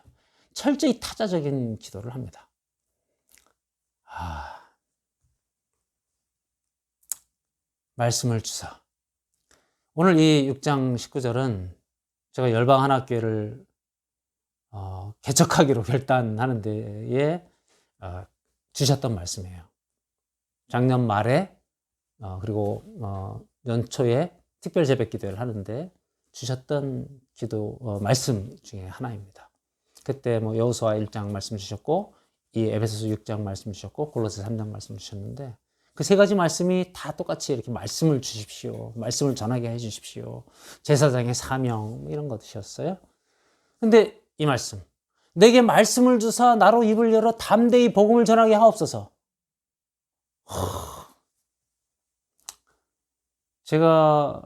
철저히 타자적인 기도를 합니다. 말씀을 주사. 오늘 이 6장 19절은 제가 열방하나교회를 개척하기로 결단하는 데에 주셨던 말씀이에요. 작년 말에 그리고 연초에 특별 제백 기도를 하는데 주셨던 기도 말씀 중에 하나입니다. 그때 여호수아 1장 말씀 주셨고 이 에베소서 6장 말씀 주셨고 골로새 3장 말씀 주셨는데 그 세 가지 말씀이 다 똑같이 이렇게 말씀을 주십시오. 말씀을 전하게 해 주십시오. 제사장의 사명 이런 것이었어요. 근데 이 말씀, 내게 말씀을 주사 나로 입을 열어 담대히 복음을 전하게 하옵소서. 제가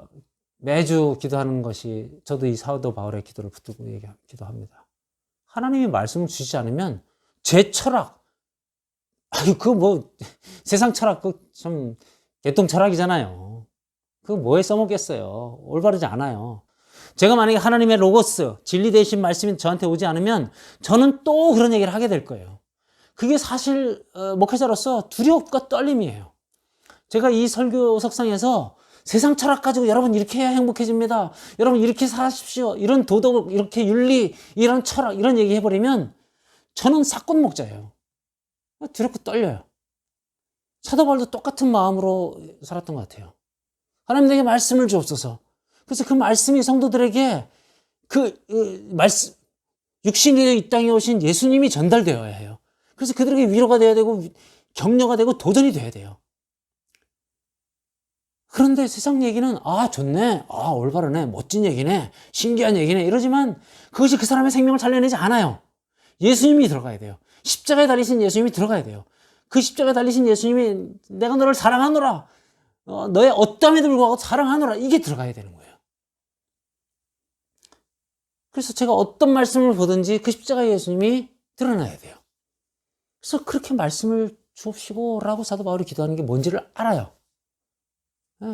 매주 기도하는 것이, 저도 이 사도 바울의 기도를 붙들고 기도합니다. 하나님이 말씀을 주시지 않으면 제 철학, 세상 철학, 참 개똥 철학이잖아요. 그거 뭐에 써먹겠어요. 올바르지 않아요. 제가 만약에 하나님의 로고스, 진리 되신 말씀이 저한테 오지 않으면 저는 또 그런 얘기를 하게 될 거예요. 그게 사실 목회자로서 두려움과 떨림이에요. 제가 이 설교 석상에서 세상 철학 가지고 여러분 이렇게 해야 행복해집니다. 여러분 이렇게 사십시오. 이런 도덕, 이렇게 윤리, 이런 철학, 이런 얘기 해버리면 저는 사건 목자예요. 두렵고 떨려요. 사도 바울도 똑같은 마음으로 살았던 것 같아요. 하나님 내게 말씀을 주옵소서. 그래서 그 말씀이 성도들에게 말씀, 육신이 이 땅에 오신 예수님이 전달되어야 해요. 그래서 그들에게 위로가 되어야 되고 격려가 되고 도전이 되어야 돼요. 그런데 세상 얘기는 좋네, 올바르네, 멋진 얘기네, 신기한 얘기네 이러지만 그것이 그 사람의 생명을 살려내지 않아요. 예수님이 들어가야 돼요. 십자가에 달리신 예수님이 들어가야 돼요. 그 십자가에 달리신 예수님이 내가 너를 사랑하노라, 너의 어떠함에도 불구하고 사랑하노라, 이게 들어가야 되는 거예요. 그래서 제가 어떤 말씀을 보든지 그 십자가의 예수님이 드러나야 돼요. 그래서 그렇게 말씀을 주옵시고 라고 사도 바울이 기도하는 게 뭔지를 알아요.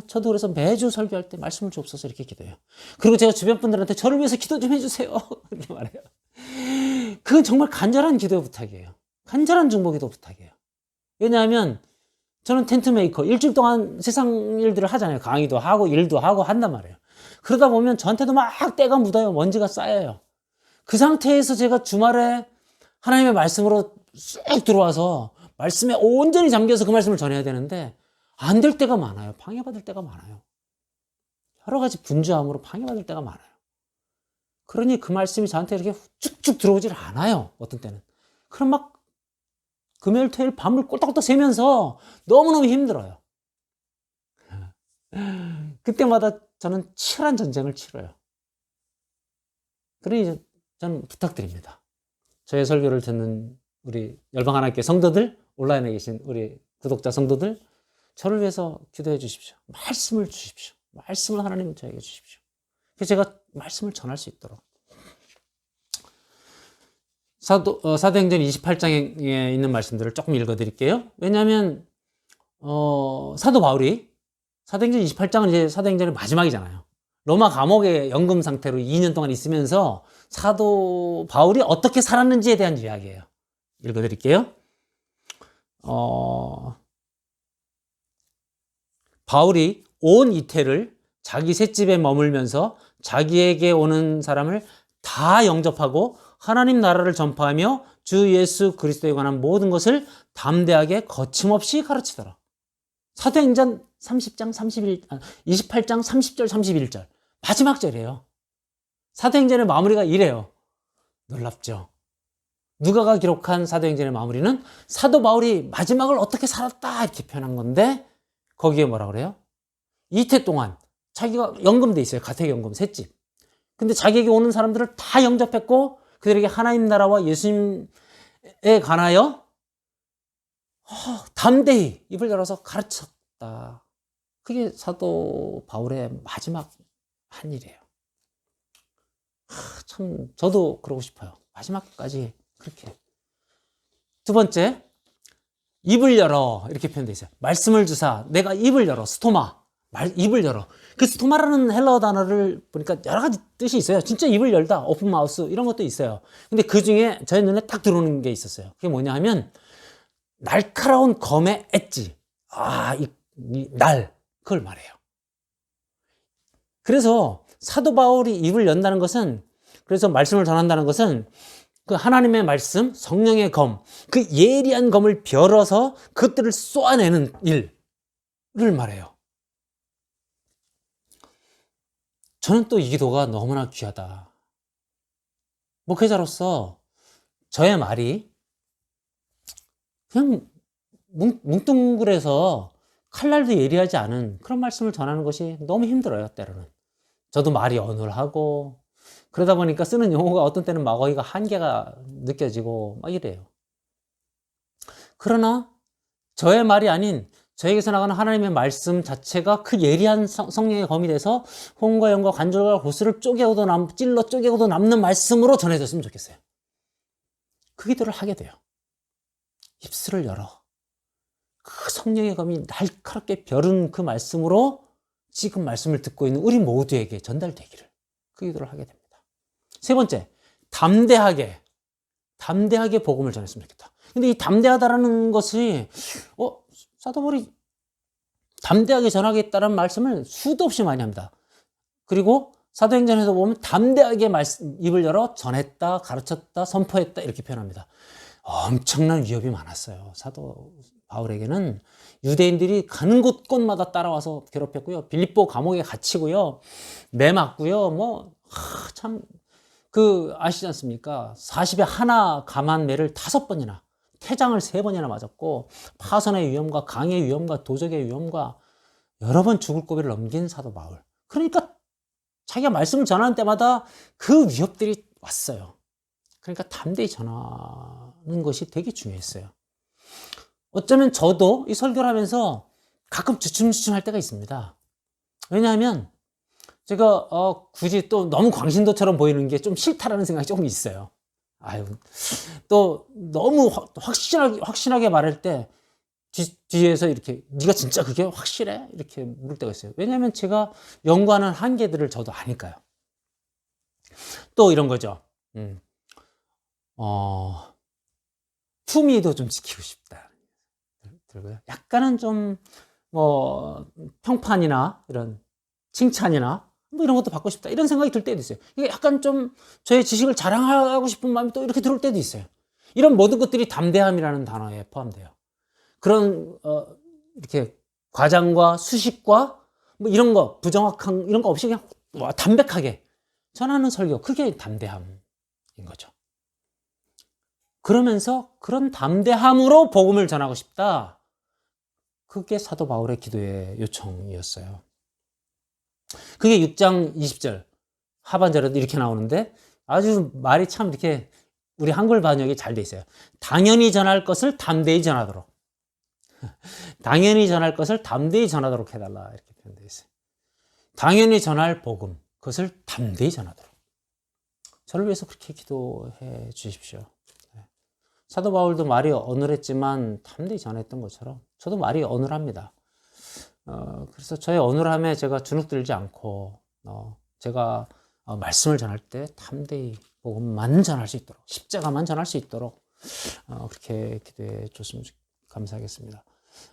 저도 그래서 매주 설교할 때 말씀을 주옵소서 이렇게 기도해요. 그리고 제가 주변 분들한테 저를 위해서 기도 좀 해주세요 이렇게 말해요. 그건 정말 간절한 기도 부탁이에요. 간절한 중보기도 부탁이에요. 왜냐하면 저는 텐트 메이커, 일주일 동안 세상 일들을 하잖아요. 강의도 하고 일도 하고 한단 말이에요. 그러다 보면 저한테도 막 때가 묻어요. 먼지가 쌓여요. 그 상태에서 제가 주말에 하나님의 말씀으로 쑥 들어와서 말씀에 온전히 잠겨서 그 말씀을 전해야 되는데 안 될 때가 많아요. 방해받을 때가 많아요. 여러 가지 분주함으로 방해받을 때가 많아요. 그러니 그 말씀이 저한테 이렇게 쭉쭉 들어오질 않아요. 어떤 때는. 그럼 막 금요일, 토요일 밤을 꼴딱꼴딱 새면서 너무너무 힘들어요. 그때마다 저는 치열한 전쟁을 치러요. 그러니 저는 부탁드립니다. 저의 설교를 듣는 우리 열방하나님교회 성도들, 온라인에 계신 우리 구독자 성도들, 저를 위해서 기도해 주십시오. 말씀을 주십시오. 말씀을 하나님은 저에게 주십시오. 그래서 제가 말씀을 전할 수 있도록. 사도행전 28장에 있는 말씀들을 조금 읽어 드릴게요. 왜냐하면 사도 바울이 사도행전 28장은 이제 사도행전의 마지막이잖아요. 로마 감옥에 연금 상태로 2년 동안 있으면서 사도 바울이 어떻게 살았는지에 대한 이야기예요. 읽어 드릴게요. 바울이 온 이태를 자기 셋집에 머물면서 자기에게 오는 사람을 다 영접하고 하나님 나라를 전파하며 주 예수 그리스도에 관한 모든 것을 담대하게 거침없이 가르치더라. 사도행전 28장 30절 31절 마지막 절이에요. 사도행전의 마무리가 이래요. 놀랍죠? 누가가 기록한 사도행전의 마무리는 사도 바울이 마지막을 어떻게 살았다 이렇게 표현한 건데 거기에 뭐라 그래요? 이태 동안 자기가 연금돼 있어요. 가택연금 셋집. 근데 자기에게 오는 사람들을 다 영접했고 그들에게 하나님 나라와 예수님에 관하여 담대히 입을 열어서 가르쳤다. 그게 사도 바울의 마지막 한 일이에요. 참 저도 그러고 싶어요. 마지막까지 그렇게. 두 번째, 입을 열어 이렇게 표현되어 있어요. 말씀을 주사 내가 입을 열어. 스토마. 입을 열어. 그 스토마라는 헬라어 단어를 보니까 여러 가지 뜻이 있어요. 진짜 입을 열다, 오픈 마우스 이런 것도 있어요. 근데 그 중에 제 눈에 딱 들어오는 게 있었어요. 그게 뭐냐 하면 날카로운 검의 엣지. 이 날, 그걸 말해요. 그래서 사도 바울이 입을 연다는 것은, 그래서 말씀을 전한다는 것은 그 하나님의 말씀, 성령의 검, 그 예리한 검을 벼러서 그것들을 쏘아내는 일을 말해요. 저는 또 이 기도가 너무나 귀하다. 목회자로서 저의 말이 그냥 뭉뚱그려서 칼날도 예리하지 않은 그런 말씀을 전하는 것이 너무 힘들어요, 때로는. 저도 말이 어눌하고 그러다 보니까 쓰는 용어가 어떤 때는 막 거기가 한계가 느껴지고 막 이래요. 그러나 저의 말이 아닌 저에게서 나가는 하나님의 말씀 자체가 그 예리한 성령의 검이 돼서 혼과 영과 관절과 골수를 찔러 쪼개고도 남는 말씀으로 전해졌으면 좋겠어요. 그 기도를 하게 돼요. 입술을 열어. 그 성령의 검이 날카롭게 벼른 그 말씀으로 지금 말씀을 듣고 있는 우리 모두에게 전달되기를, 그 기도를 하게 됩니다. 세 번째, 담대하게 복음을 전했으면 좋겠다. 근데 이 담대하다라는 것이 사도 바울이 담대하게 전하겠다는 말씀을 수도 없이 많이 합니다. 그리고 사도행전에서 보면 담대하게 입을 열어 전했다, 가르쳤다, 선포했다 이렇게 표현합니다. 엄청난 위협이 많았어요. 사도 바울에게는 유대인들이 가는 곳곳마다 따라와서 괴롭혔고요. 빌립보 감옥에 갇히고요. 매 맞고요. 아시지 않습니까? 40에 하나 감한 매를 5번이나, 태장을 3번이나 맞았고, 파선의 위험과 강의 위험과 도적의 위험과 여러 번 죽을 고비를 넘긴 사도 바울. 그러니까 자기가 말씀을 전하는 때마다 그 위협들이 왔어요. 그러니까 담대히 전하는 것이 되게 중요했어요. 어쩌면 저도 이 설교를 하면서 가끔 주춤주춤할 때가 있습니다. 왜냐하면 제가 굳이 또 너무 광신도처럼 보이는 게 좀 싫다라는 생각이 조금 있어요. 또 너무 확신하게 말할 때 뒤에서 이렇게 네가 진짜 그게 확실해? 이렇게 물을 때가 있어요. 왜냐하면 제가 연구하는 한계들을 저도 아니까요. 또 이런 거죠. 품위도 좀 지키고 싶다. 들고요. 약간은 좀 평판이나 이런 칭찬이나 이런 것도 받고 싶다, 이런 생각이 들 때도 있어요. 이게 약간 좀 저의 지식을 자랑하고 싶은 마음이 또 이렇게 들어올 때도 있어요. 이런 모든 것들이 담대함이라는 단어에 포함돼요. 그런 이렇게 과장과 수식과 이런 거, 부정확한 이런 거 없이 그냥 담백하게 전하는 설교, 그게 담대함인 거죠. 그러면서 그런 담대함으로 복음을 전하고 싶다, 그게 사도 바울의 기도의 요청이었어요. 그게 6장 20절 하반절에도 이렇게 나오는데 아주 말이 참 이렇게 우리 한글 번역이 잘 돼 있어요. 당연히 전할 것을 담대히 전하도록. 당연히 전할 것을 담대히 전하도록 해달라, 이렇게 표현되어 있어요. 당연히 전할 복음, 그것을 담대히 전하도록. 저를 위해서 그렇게 기도해 주십시오. 사도 바울도 말이 어눌했지만 담대히 전했던 것처럼 저도 말이 어눌합니다. 그래서 저의 어눌함에 제가 주눅들지 않고 제가 말씀을 전할 때 담대히 복음만 전할 수 있도록, 십자가만 전할 수 있도록 그렇게 기도해 줬으면 감사하겠습니다.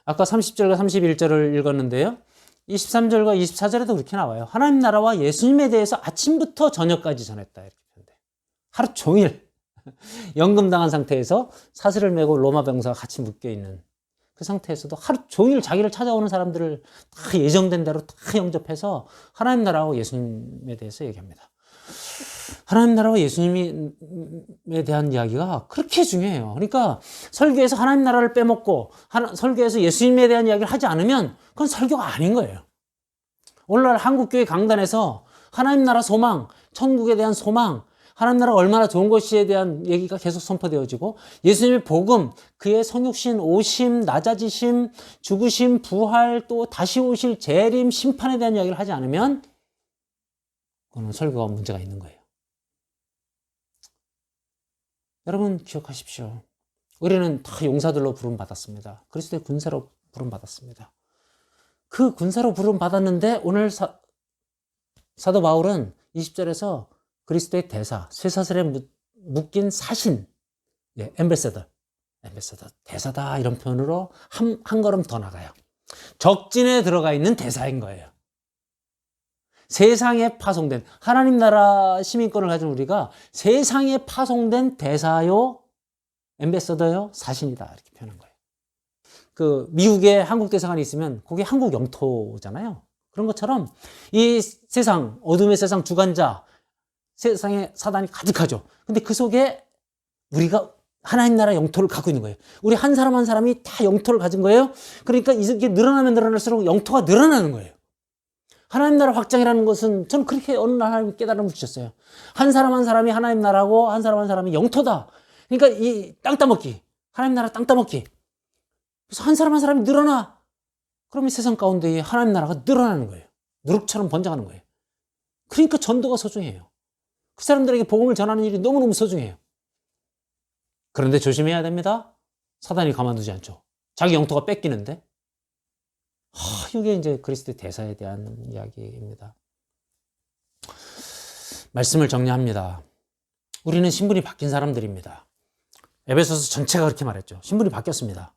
아까 30절과 31절을 읽었는데요. 23절과 24절에도 그렇게 나와요. 하나님 나라와 예수님에 대해서 아침부터 저녁까지 전했다. 이렇게 표현돼요. 하루 종일 연금당한 상태에서 사슬을 메고 로마 병사가 같이 묶여있는 그 상태에서도 하루 종일 자기를 찾아오는 사람들을 다 예정된 대로 다 영접해서 하나님 나라와 예수님에 대해서 얘기합니다. 하나님 나라와 예수님에 대한 이야기가 그렇게 중요해요. 그러니까 설교에서 하나님 나라를 빼먹고 설교에서 예수님에 대한 이야기를 하지 않으면 그건 설교가 아닌 거예요. 오늘날 한국교회 강단에서 하나님 나라 소망, 천국에 대한 소망, 하나님 나라가 얼마나 좋은 것이에 대한 얘기가 계속 선포되어지고 예수님의 복음, 그의 성육신, 오심, 낮아지심, 죽으심, 부활, 또 다시 오실 재림, 심판에 대한 이야기를 하지 않으면 그거는 설교가 문제가 있는 거예요. 여러분 기억하십시오. 우리는 다 용사들로 부름받았습니다. 그리스도의 군사로 부름받았습니다. 그 군사로 부름받았는데 오늘 사도 바울은 20절에서 그리스도의 대사, 쇠사슬에 묶인 사신, 엠베서더, 대사다 이런 표현으로 한 걸음 더 나가요. 적진에 들어가 있는 대사인 거예요. 세상에 파송된, 하나님 나라 시민권을 가진 우리가 세상에 파송된 대사요, 엠베서더요, 사신이다 이렇게 표현한 거예요. 그 미국에 한국 대사관이 있으면 그게 한국 영토잖아요. 그런 것처럼 이 세상, 어둠의 세상 주관자, 세상에 사단이 가득하죠. 근데 그 속에 우리가 하나님 나라 영토를 갖고 있는 거예요. 우리 한 사람 한 사람이 다 영토를 가진 거예요. 그러니까 이게 늘어나면 늘어날수록 영토가 늘어나는 거예요. 하나님 나라 확장이라는 것은 저는 그렇게 어느 날 하나님이 깨달음을 주셨어요. 한 사람 한 사람이 하나님 나라고 한 사람 한 사람이 영토다. 그러니까 이 땅 따먹기, 하나님 나라 땅 따먹기. 그래서 한 사람 한 사람이 늘어나. 그러면 세상 가운데 하나님 나라가 늘어나는 거예요. 누룩처럼 번져가는 거예요. 그러니까 전도가 소중해요. 그 사람들에게 복음을 전하는 일이 너무너무 소중해요. 그런데 조심해야 됩니다. 사단이 가만두지 않죠. 자기 영토가 뺏기는데. 이게 이제 그리스도의 대사에 대한 이야기입니다. 말씀을 정리합니다. 우리는 신분이 바뀐 사람들입니다. 에베소서 전체가 그렇게 말했죠. 신분이 바뀌었습니다.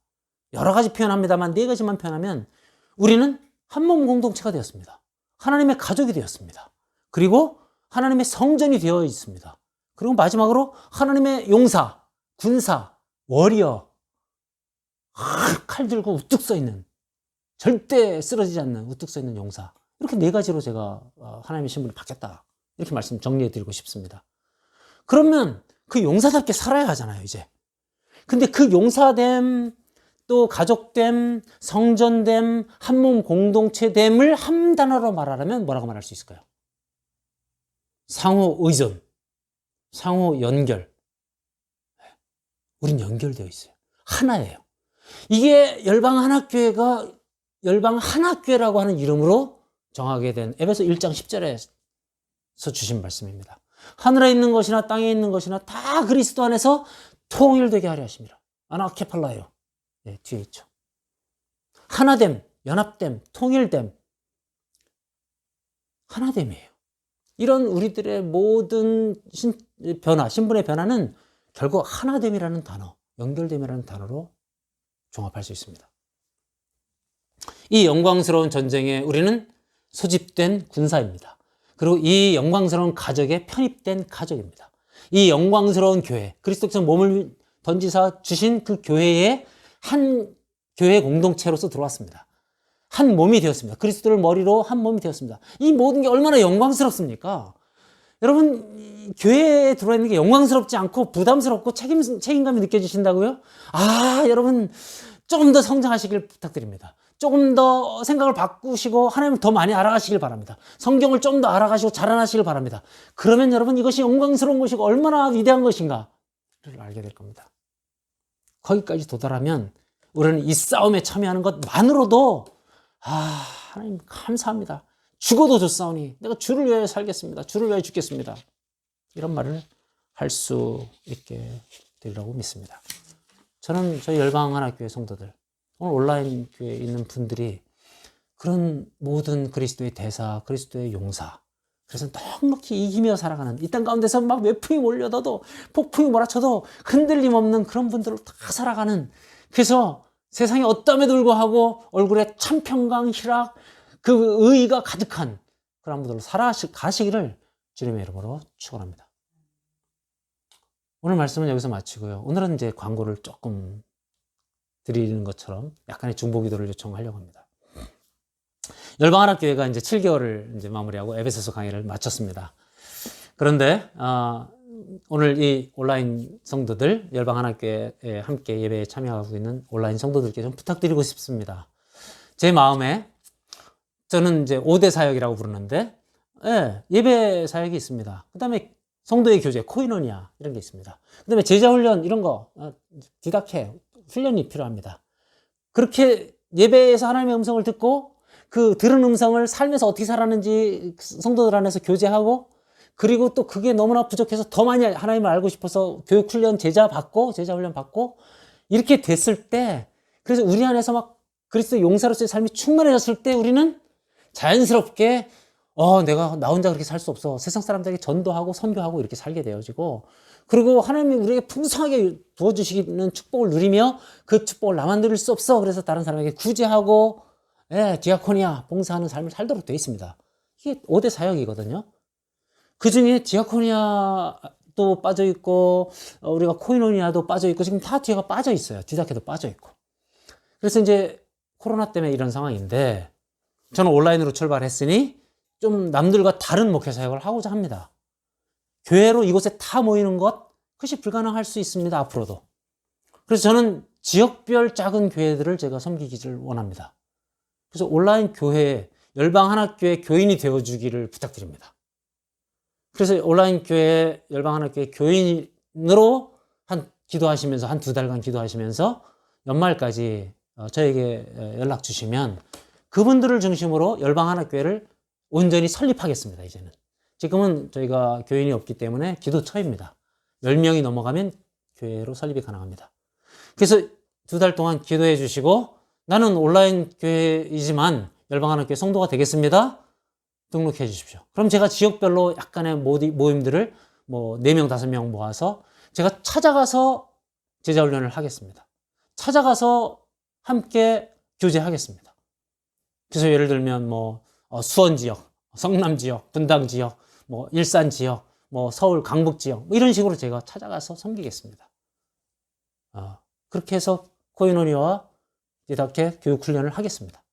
여러 가지 표현합니다만 4가지만 표현하면 우리는 한 몸 공동체가 되었습니다. 하나님의 가족이 되었습니다. 그리고 하나님의 성전이 되어 있습니다. 그리고 마지막으로 하나님의 용사, 군사, 워리어, 칼 들고 우뚝 서 있는, 절대 쓰러지지 않는 우뚝 서 있는 용사. 이렇게 4가지로 제가 하나님의 신분이 바뀌었다. 이렇게 말씀 정리해 드리고 싶습니다. 그러면 그 용사답게 살아야 하잖아요, 이제. 근데 그 용사됨, 또 가족됨, 성전됨, 한 몸 공동체됨을 한 단어로 말하려면 뭐라고 말할 수 있을까요? 상호 의존, 상호 연결. 우린 연결되어 있어요. 하나예요. 이게 열방 한학교회가 열방 한학교회라고 하는 이름으로 정하게 된 에베소 1장 10절에서 주신 말씀입니다. 하늘에 있는 것이나 땅에 있는 것이나 다 그리스도 안에서 통일되게 하려 하십니다. 아나케팔라예요. 뒤에 있죠. 하나됨, 연합됨, 통일됨, 하나됨이에요. 이런 우리들의 모든 신분의 변화는 결국 하나됨이라는 단어, 연결됨이라는 단어로 종합할 수 있습니다. 이 영광스러운 전쟁에 우리는 소집된 군사입니다. 그리고 이 영광스러운 가족에 편입된 가족입니다. 이 영광스러운 교회, 그리스도께서 몸을 던지사 주신 그 교회에 한 교회 공동체로서 들어왔습니다. 한 몸이 되었습니다. 그리스도를 머리로 한 몸이 되었습니다. 이 모든 게 얼마나 영광스럽습니까? 여러분, 교회에 들어와 있는 게 영광스럽지 않고 부담스럽고 책임감이 느껴지신다고요? 여러분, 조금 더 성장하시길 부탁드립니다. 조금 더 생각을 바꾸시고 하나님을 더 많이 알아가시길 바랍니다. 성경을 좀 더 알아가시고 자라나시길 바랍니다. 그러면 여러분, 이것이 영광스러운 것이고 얼마나 위대한 것인가를 알게 될 겁니다. 거기까지 도달하면 우리는 이 싸움에 참여하는 것만으로도 하나님 감사합니다. 죽어도 좋사오니 내가 주를 위하여 살겠습니다. 주를 위하여 죽겠습니다. 이런 말을 할 수 있게 되리라고 믿습니다. 저는 저희 열방하나교회 성도들, 오늘 온라인 교회에 있는 분들이 그런 모든 그리스도의 대사, 그리스도의 용사, 그래서 넉넉히 이기며 살아가는 이 땅 가운데서 막 매풍이 몰려도 폭풍이 몰아쳐도 흔들림 없는 그런 분들로 다 살아가는, 그래서 세상에 어떠함에도 불구하고 얼굴에 참 평강, 희락, 그 의의가 가득한 그런 분들로 살아가시기를 주님의 이름으로 축원합니다. 오늘 말씀은 여기서 마치고요. 오늘은 이제 광고를 조금 드리는 것처럼 약간의 중보기도를 요청하려고 합니다. 열방하나교회가 이제 7개월을 이제 마무리하고 에베소서 강의를 마쳤습니다. 그런데 오늘 이 온라인 성도들, 열방하나교회에 함께 예배에 참여하고 있는 온라인 성도들께 좀 부탁드리고 싶습니다. 제 마음에 저는 이제 5대 사역이라고 부르는데, 예배 사역이 있습니다. 그 다음에 성도의 교제, 코이노니아 이런 게 있습니다. 그 다음에 제자훈련 이런 거, 디다케 훈련이 필요합니다. 그렇게 예배에서 하나님의 음성을 듣고 그 들은 음성을 삶에서 어떻게 살았는지 성도들 안에서 교제하고, 그리고 또 그게 너무나 부족해서 더 많이 하나님을 알고 싶어서 교육훈련 제자훈련 받고 이렇게 됐을 때, 그래서 우리 안에서 막 그리스도 용사로서의 삶이 충만해졌을 때 우리는 자연스럽게 내가 나 혼자 그렇게 살 수 없어. 세상 사람들에게 전도하고 선교하고 이렇게 살게 되어지고, 그리고 하나님이 우리에게 풍성하게 부어주시는 축복을 누리며 그 축복을 나만 누릴 수 없어. 그래서 다른 사람에게 구제하고, 디아코니아 봉사하는 삶을 살도록 되어 있습니다. 이게 5대 사역이거든요. 그 중에 디아코니아도 빠져 있고, 우리가 코이노니아도 빠져 있고, 지금 다 뒤가 빠져 있어요. 디다케도 빠져 있고. 그래서 이제 코로나 때문에 이런 상황인데, 저는 온라인으로 출발했으니 좀 남들과 다른 목회 사역을 하고자 합니다. 교회로 이곳에 다 모이는 것, 그것이 불가능할 수 있습니다. 앞으로도. 그래서 저는 지역별 작은 교회들을 제가 섬기기를 원합니다. 그래서 온라인 교회, 열방하나교회 교인이 되어주기를 부탁드립니다. 그래서 온라인 교회, 열방하나교회 교인으로 기도하시면서 한 2달간 기도하시면서 연말까지 저에게 연락 주시면 그분들을 중심으로 열방하나교회를 온전히 설립하겠습니다. 이제는. 지금은 저희가 교인이 없기 때문에 기도처입니다. 10명이 넘어가면 교회로 설립이 가능합니다. 그래서 2달 동안 기도해 주시고, 나는 온라인 교회이지만 열방하나교회 성도가 되겠습니다. 등록해 주십시오. 그럼 제가 지역별로 약간의 모임들을 4명, 5명 모아서 제가 찾아가서 제자훈련을 하겠습니다. 찾아가서 함께 교제하겠습니다. 그래서 예를 들면 수원 지역, 성남 지역, 분당 지역, 일산 지역, 서울 강북 지역, 이런 식으로 제가 찾아가서 섬기겠습니다. 그렇게 해서 코이노니아와 이렇게 교육 훈련을 하겠습니다.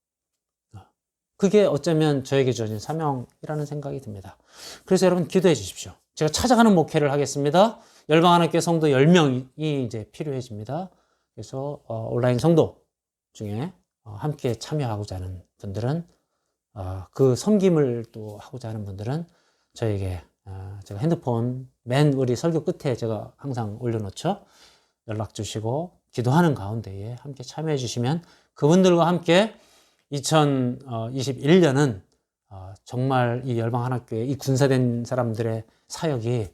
그게 어쩌면 저에게 주어진 사명이라는 생각이 듭니다. 그래서 여러분 기도해 주십시오. 제가 찾아가는 목회를 하겠습니다. 열방하나교회 성도 10명이 이제 필요해집니다. 그래서 온라인 성도 중에 함께 참여하고자 하는 분들은, 그 섬김을 또 하고자 하는 분들은 저에게, 제가 핸드폰 맨 우리 설교 끝에 제가 항상 올려놓죠. 연락 주시고 기도하는 가운데에 함께 참여해 주시면 그분들과 함께 2021년은 정말 이 열방하나교회 이 군사된 사람들의 사역이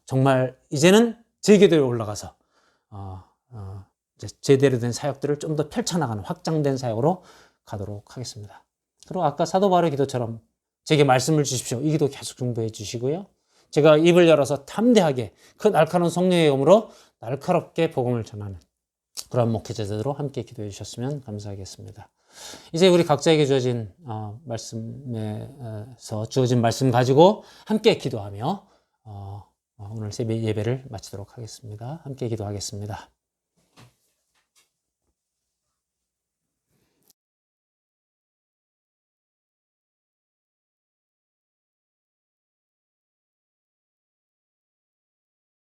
정말 이제는 제계도에 올라가서 이제 제대로 된 사역들을 좀 더 펼쳐나가는 확장된 사역으로 가도록 하겠습니다. 그리고 아까 사도 바울의 기도처럼 제게 말씀을 주십시오. 이 기도 계속 중보해 주시고요. 제가 입을 열어서 담대하게 그 날카로운 성령의 음으로 날카롭게 복음을 전하는 그런 목회자들로 함께 기도해 주셨으면 감사하겠습니다. 이제 우리 각자에게 주어진 말씀에서 주어진 말씀 가지고 함께 기도하며 오늘 예배를 마치도록 하겠습니다. 함께 기도하겠습니다.